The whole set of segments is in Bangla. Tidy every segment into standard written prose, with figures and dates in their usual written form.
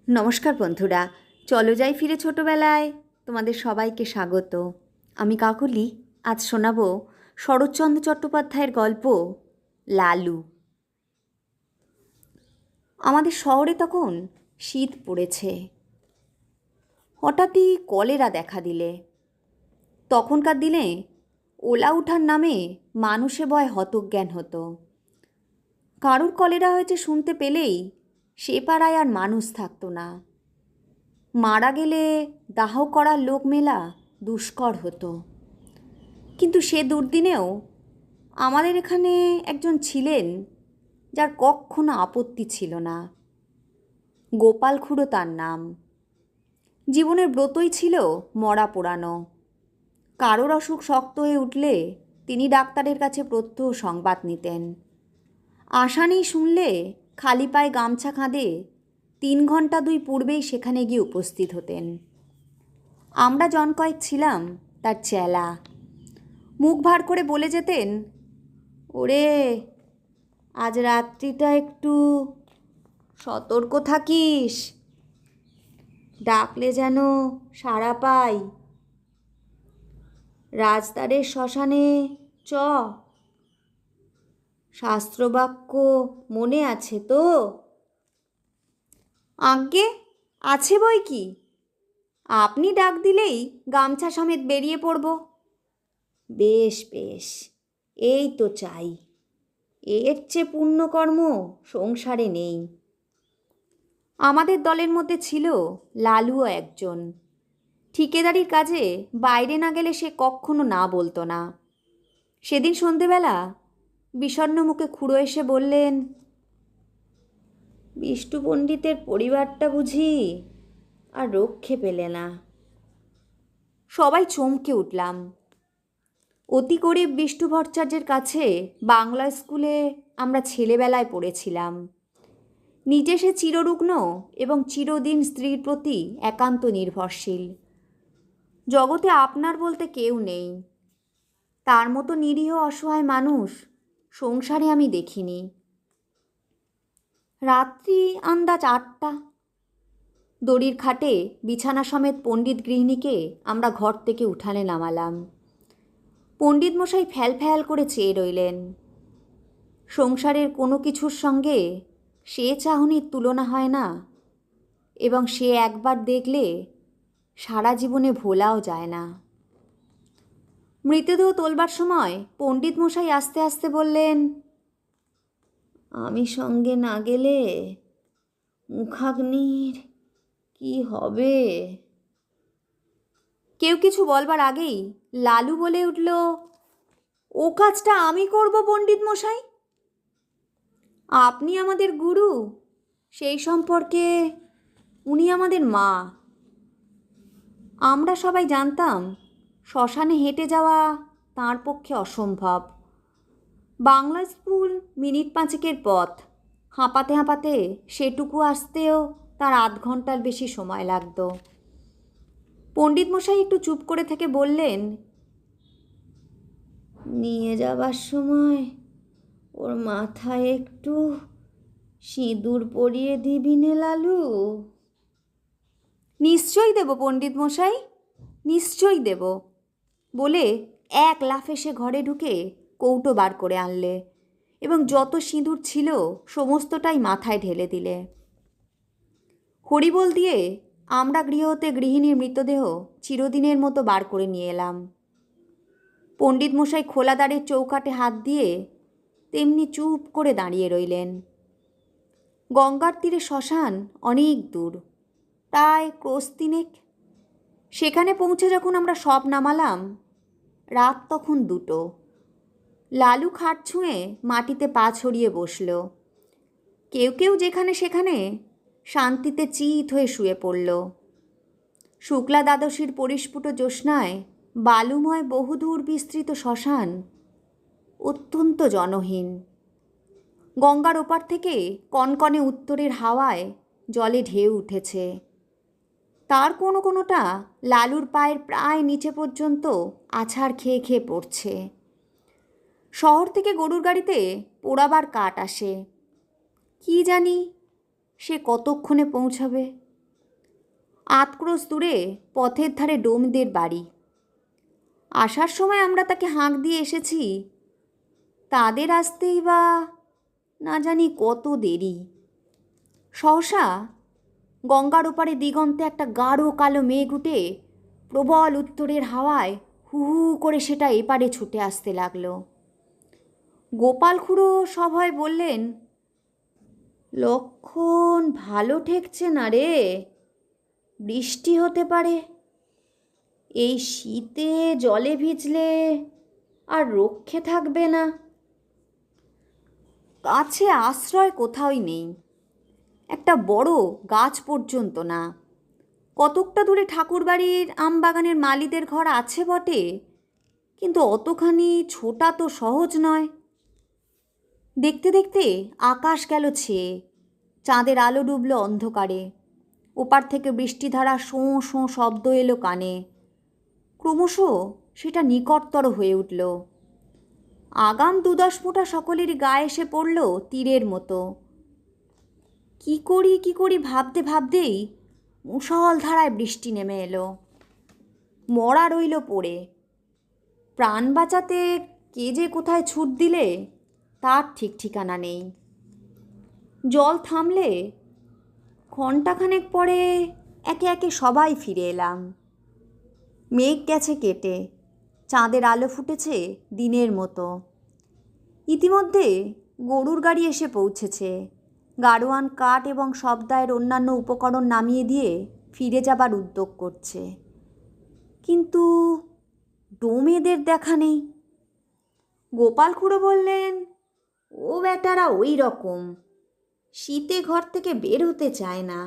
নমস্কার বন্ধুরা, চলো যাই ফিরে ছোটবেলায়। তোমাদের সবাইকে স্বাগত। আমি কাকলি। আজ শোনাবো শরৎচন্দ্র চট্টোপাধ্যায়ের গল্প লালু। আমাদের শহরে তখন শীত পড়েছে। হঠাৎই কলেরা দেখা দিলে। তখনকার দিনে ওলা উঠার নামে মানুষে ভয় হতজ্ঞান হতো। কারুর কলেরা হয়েছে শুনতে পেলেই সে পাড়ায় আর মানুষ থাকতো না। মারা গেলে দাহ করার লোক মেলা দুষ্কর হতো। কিন্তু সে দুর্দিনেও আমাদের এখানে একজন ছিলেন যার কখনো আপত্তি ছিল না। গোপাল খুড়ো তার নাম। জীবনের ব্রতই ছিল মরা পোড়ানো। কারোর অসুখ শক্ত হয়ে উঠলে তিনি ডাক্তারের কাছে প্রত্যহ সংবাদ নিতেন। আশা নেই শুনলে খালি পায়ে গামছা কাঁধে 3 ঘন্টা 2 পূর্বেই সেখানে গিয়ে উপস্থিত হতেন। আমরা জন কয়েক ছিলাম তার চেলা। মুখ ভার করে বলে যেতেন, ওরে আজ রাত্রিটা একটু সতর্ক থাকিস, ডাকলে যেন সাড়া পাই। রাজদারের শ্মশানে চ, শাস্ত্রবাক্য মনে আছে তো? আজ্ঞে, আছে বই কি। আপনি ডাক দিলেই গামছা সমেত বেরিয়ে পড়ব। বেশ বেশ, এই তো চাই। এর চেয়ে পুণ্যকর্ম সংসারে নেই। আমাদের দলের মধ্যে ছিল লালুও একজন। ঠিকেদারির কাজে বাইরে না গেলে সে কখনো না বলতো না। সেদিন সন্ধেবেলা বিষণ্ণ মুখে খুড়ো এসে বললেন, বিষ্টু পণ্ডিতের পরিবারটা বুঝি আর রক্ষে পেলে না। সবাই চমকে উঠলাম। অতি গরিব বিষ্টু ভট্টাচার্যের কাছে বাংলা স্কুলে আমরা ছেলেবেলায় পড়েছিলাম। নিজে সে চিররুগ্ন এবং চিরদিন স্ত্রীর প্রতি একান্ত নির্ভরশীল। জগতে আপনার বলতে কেউ নেই। তার মতো নিরীহ অসহায় মানুষ সংসারে আমি দেখিনি। রাত্রি আন্দাজ 8টা। দড়ির খাটে বিছানা সমেত পণ্ডিত গৃহিণীকে আমরা ঘর থেকে উঠানে নামালাম। পণ্ডিত মশাই ফ্যাল ফ্যাল করে চেয়ে রইলেন। সংসারের কোনো কিছুর সঙ্গে সে চাহনির তুলনা হয় না, এবং সে একবার দেখলে সারা জীবনে ভোলাও যায় না। মৃতদেহ তোলবার সময় পণ্ডিত মশাই আস্তে আস্তে বললেন, আমি সঙ্গে না গেলে মুখাগ্নির কি হবে? কেউ কিছু বলবার আগেই লালু বলে উঠল, ও কাজটা আমি করব পণ্ডিত মশাই। আপনি আমাদের গুরু, সেই সম্পর্কে উনি আমাদের মা। আমরা সবাই জানতাম শ্মশানে হেঁটে যাওয়া তাঁর পক্ষে অসম্ভব। বাংলা স্কুল মিনিট 5 পথ। হাঁপাতে হাঁপাতে সেটুকু আসতেও তার 8 ঘন্টার বেশি সময় লাগতো। পণ্ডিত মশাই একটু চুপ করে থেকে বললেন, নিয়ে যাবার সময় ওর মাথায় একটু সিঁদুর পরিয়ে দিবি নে লালু। নিশ্চয়ই দেব পণ্ডিত মশাই, নিশ্চয়ই দেব বলে এক লাফে সে ঘরে ঢুকে কৌটো বার করে আনলে এবং যত সিঁদুর ছিল সমস্তটাই মাথায় ঢেলে দিলে। হরিবোল দিয়ে আমরা গৃহ হতে গৃহিণীর মৃতদেহ চিরদিনের মতো বার করে নিয়ে এলাম। পণ্ডিত মশাই খোলাদারের চৌকাঠে হাত দিয়ে তেমনি চুপ করে দাঁড়িয়ে রইলেন। গঙ্গার তীরে শ্মশান অনেক দূর, প্রায় ক্রোশ 3। সেখানে পৌঁছে যখন আমরা সব নামালাম, রাত তখন 2টো। লালু খাট ছুঁয়ে মাটিতে পা ছড়িয়ে বসল। কেউ কেউ যেখানে সেখানে শান্তিতে চিত হয়ে শুয়ে পড়ল। শুক্লা দ্বাদশীর পরিস্ফুট জ্যোৎস্নায় বালুময় বহুদূর বিস্তৃত শ্মশান অত্যন্ত জনহীন। গঙ্গার ওপার থেকে কনকনে উত্তরের হাওয়ায় জলে ঢেউ উঠেছে। তার কোনো কোনোটা লালুর পায়ের প্রায় নিচে পর্যন্ত আছাড় খেয়ে খেয়ে পড়ছে। শহর থেকে গরুর গাড়িতে পোড়াবার কাঠ আসে। কি জানি সে কতক্ষণে পৌঁছাবে। আধক্রোশ দূরে পথের ধারে ডোমদের বাড়ি। আসার সময় আমরা তাকে হাঁক দিয়ে এসেছি, তাদের আসতেই বা না জানি কত দেরি। সহসা গঙ্গার ওপারে দিগন্তে একটা গাঢ় কালো মেঘ উঠে প্রবল উত্তরের হাওয়ায় হু হু করে সেটা এপারে ছুটে আসতে লাগলো। গোপাল খুড়ো সভয় বললেন, লক্ষণ ভালো ঠেকছে না রে, বৃষ্টি হতে পারে। এই শীতে জলে ভিজলে আর রক্ষে থাকবে না। কাছে আশ্রয় কোথাওই নেই, একটা বড় গাছ পর্যন্ত না। কতকটা দূরে ঠাকুরবাড়ির আমবাগানের মালিদের ঘর আছে বটে, কিন্তু অতখানি ছোটা তো সহজ নয়। দেখতে দেখতে আকাশ গেল ছেয়ে, চাঁদের আলো ডুবল অন্ধকারে। ওপার থেকে বৃষ্টিধারা শোঁ শোঁ শব্দ এলো কানে। ক্রমশ সেটা নিকটতর হয়ে উঠল। আগাম ২-১০ ফোঁটা সকলেরই গায়ে এসে পড়ল তীরের মতো। কি করি ভাবতে ভাবতেই মুষলধারায় বৃষ্টি নেমে এলো। মরা রইল পড়ে। প্রাণ বাঁচাতে কে যে কোথায় ছুট দিলে তার ঠিক ঠিকানা নেই। জল থামলে ঘণ্টাখানেক পরে একে একে সবাই ফিরে এলাম। মেঘ গেছে কেটে, চাঁদের আলো ফুটেছে দিনের মতো। ইতিমধ্যে গরুর গাড়ি এসে পৌঁছেছে। গাড়োয়ান কাঠ এবং শবদায়ের অন্যান্য উপকরণ নামিয়ে দিয়ে ফিরে যাবার উদ্যোগ করছে, কিন্তু ডোমেদের দেখা নেই। গোপাল খুড়ো বললেন, ও বেটারা ওই রকম, শীতে ঘর থেকে বের হতে চায় না।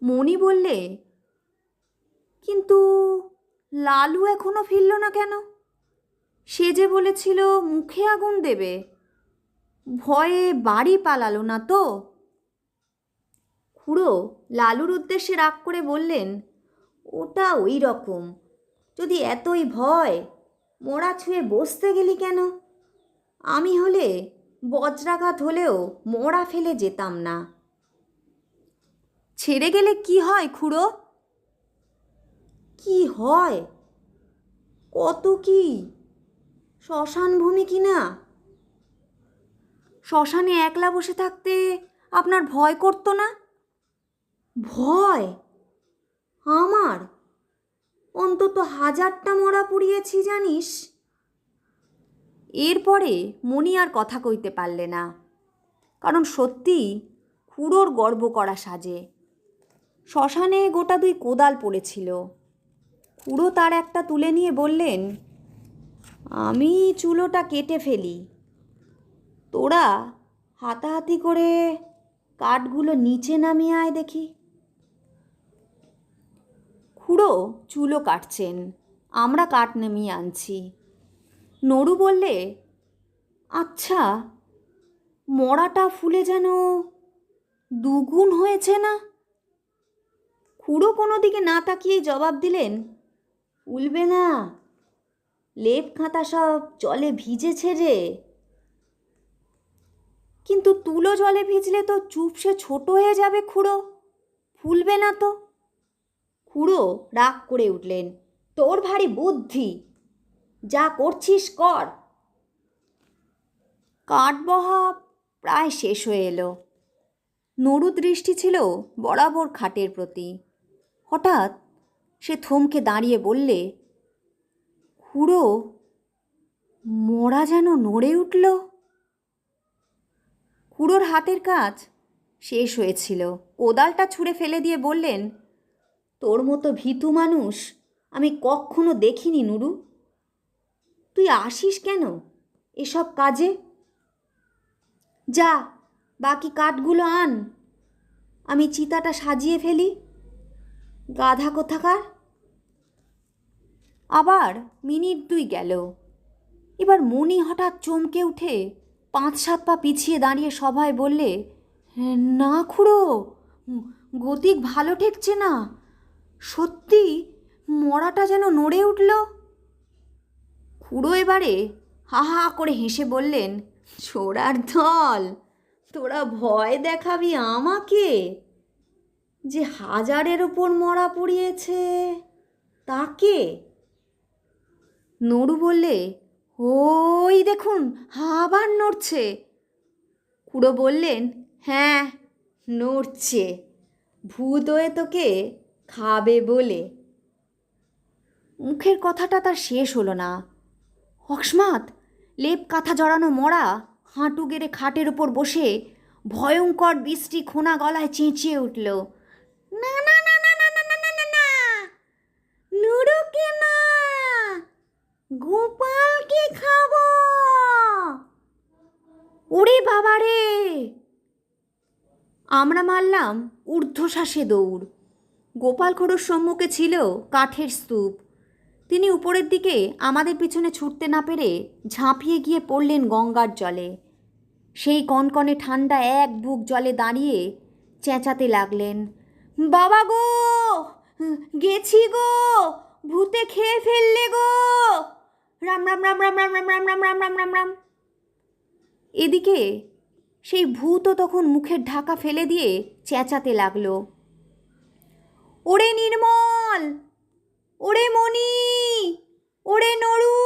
মণি বললে, কিন্তু লালু এখনো ফিরল না কেন? সে যে বলেছিল মুখে আগুন দেবে, ভয়ে বাড়ি পালালো না তো? খুড়ো লালুর উদ্দেশ্যে রাগ করে বললেন, ওটা ওই রকম, যদি এতই ভয়, মোড়া ছুঁয়ে বসতে গেলি কেন? আমি হলে বজ্রাঘাত হলেও মোড়া ফেলে যেতাম না। ছেড়ে গেলে কি হয় খুড়ো? কি হয়? কত কি, শ্মশান ভূমি কিনা। শ্মশানে একলা বসে থাকতে আপনার ভয় করতো না? ভয়? আমার? অন্তত 1000টা মরা পুড়িয়েছি জানিস। এরপরে মণি আর কথা কইতে পারলে না, কারণ সত্যিই খুড়োর গর্ব করা সাজে। শ্মশানে গোটা 2 কোদাল পড়েছিল। খুড়ো তার একটা তুলে নিয়ে বললেন, আমি চুলোটা কেটে ফেলি, তোরা হাতাহাতি করে কাঠগুলো নিচে নামিয়ে আয় দেখি। খুড়ো চুলো কাটছেন, আমরা কাঠ নামিয়ে আনছি। নড়ু বললে, আচ্ছা, মরাটা ফুলে যেন দুগুণ হয়েছে না? খুড়ো কোনো দিকে না তাকিয়েই জবাব দিলেন, ফুলবে না, লেপ খাতা সব জলে ভিজেছে রে। কিন্তু তুলো জলে ভিজলে তো চুপসে ছোট হয়ে যাবে খুড়ো, ফুলবে না তো। খুড়ো রাগ করে উঠলেন, তোর ভারী বুদ্ধি, যা করছিস কর। কাঠ বহা প্রায় শেষ হয়ে এলো। নড়ু দৃষ্টি ছিল বরাবর খাটের প্রতি। হঠাৎ সে থমকে দাঁড়িয়ে বললে, খুড়ো, মরা যেন নড়ে উঠল। খুড়োর হাতের কাজ শেষ হয়েছিল। কোদালটা ছুঁড়ে ফেলে দিয়ে বললেন, তোর মতো ভীতু মানুষ আমি কখনো দেখিনি নুরু। তুই আসিস কেন এসব কাজে? যা, বাকি কাঠগুলো আন, আমি চিতাটা সাজিয়ে ফেলি। গাধা কোথাকার। আবার মিনিট 2 গেল। এবার মণি হঠাৎ চমকে উঠে 5-7 পা পিছিয়ে দাঁড়িয়ে সভায় বললে, না খুড়ো, গতিক ভালো ঠেকছে না, সত্যি মরাটা যেন নড়ে উঠল। খুড়ো এবারে হা হা করে হেসে বললেন, ছোড়ার দল, তোরা ভয় দেখাবি আমাকে? যে হাজারের ওপর মরা পড়িয়েছে তাকে? নড়ু বললে, ওই দেখুন আবার নড়ছে। খুড়ো বললেন, হ্যাঁ নড়ছে, ভূত হয়ে তোকে খাবে বলে। মুখের কথাটা তার শেষ হলো না, অকস্মাৎ লেপ কাঁথা জড়ানো মরা হাঁটু গেড়ে খাটের ওপর বসে ভয়ঙ্কর বৃষ্টি খোনা গলায় চেঁচিয়ে উঠল, না না না না না না না না না না, নুরুকে না, গোপালকে খাবো। ওরে বাবা রে! আমরা মারলাম ঊর্ধ্বশ্বাসে দৌড়। গোপাল খুড়োর সম্মুখে ছিল কাঠের স্তূপ। তিনি উপরের দিকে আমাদের পিছনে ছুটতে না পেরে ঝাঁপিয়ে গিয়ে পড়লেন গঙ্গার জলে। সেই কনকনে ঠান্ডা এক বুক জলে দাঁড়িয়ে চেঁচাতে লাগলেন, বাবা গো, গেছি গো, ভূতে খেয়ে ফেললে গো, রাম রাম রাম রাম রাম রাম রাম রাম রাম রাম রাম রাম। এদিকে সেই ভূতও তখন মুখের ঢাকা ফেলে দিয়ে চেঁচাতে লাগলো, ওরে নির্মল, ওরে মণি, ওরে নড়ু,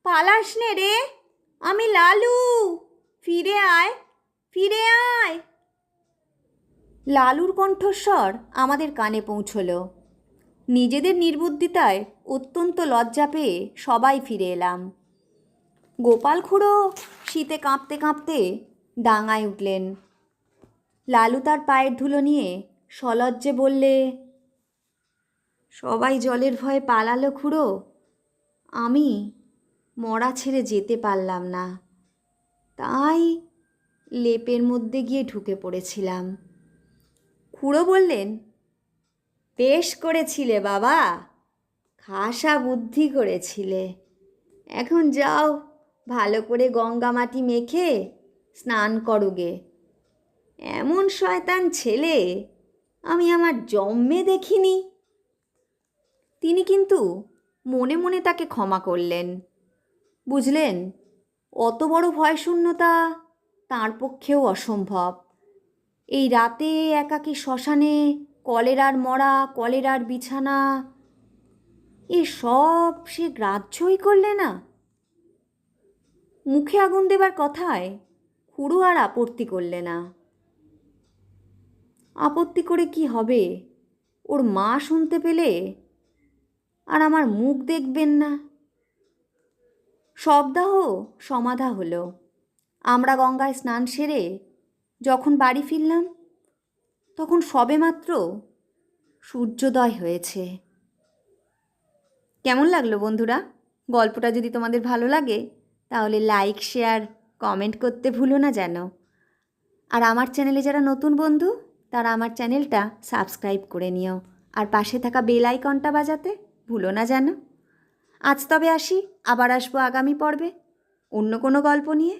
পালাস নে রে, আমি লালু, ফিরে আয়, ফিরে আয়। লালুর কণ্ঠস্বর আমাদের কানে পৌঁছল। নিজেদের নির্বুদ্ধিতায় অত্যন্ত লজ্জা পেয়ে সবাই ফিরে এলাম। গোপাল খুড়ো শীতে কাঁপতে কাঁপতে ডাঙায় উঠলেন। লালু তার পায়ের ধুলো নিয়ে সলজ্জে বললে, সবাই জলের ভয়ে পালালো খুড়ো, আমি মরা ছেড়ে যেতে পারলাম না, তাই লেপের মধ্যে গিয়ে ঢুকে পড়েছিলাম। খুড়ো বললেন, বেশ করেছিলে বাবা, খাসা বুদ্ধি করেছিলে। এখন যাও, ভালো করে গঙ্গা মাটি মেখে স্নান করোগে। এমন শয়তান ছেলে আমি আমার জন্মে দেখিনি। তিনি কিন্তু মনে মনে তাকে ক্ষমা করলেন। বুঝলেন, অত বড় ভয়শূন্যতা তাঁর পক্ষেও অসম্ভব। এই রাতে একাকী শ্মশানে কলেরার মরা, কলেরার বিছানা, এ সব সে গ্রাহ্যই করলে না। মুখে আগুন দেবার কথায় খুড়ো আর আপত্তি করলে না। আপত্তি করে কি হবে, ওর মা শুনতে পেলে আর আমার মুখ দেখবেন না। সবদাহ সমাধা হলো। আমরা গঙ্গায় স্নান সেরে যখন বাড়ি ফিরলাম, তখন সবেমাত্র সূর্যোদয় হয়েছে। কেমন লাগলো বন্ধুরা? গল্পটা যদি তোমাদের ভালো লাগে তাহলে লাইক, শেয়ার, কমেন্ট করতে ভুলো না যেন। আর আমার চ্যানেলে যারা নতুন বন্ধু তারা আমার চ্যানেলটা সাবস্ক্রাইব করে নিও, আর পাশে থাকা বেল আইকনটা বাজাতে ভুলো না যেন। আজ তবে আসি, আবার আসবো আগামী পর্বে অন্য কোনো গল্প নিয়ে।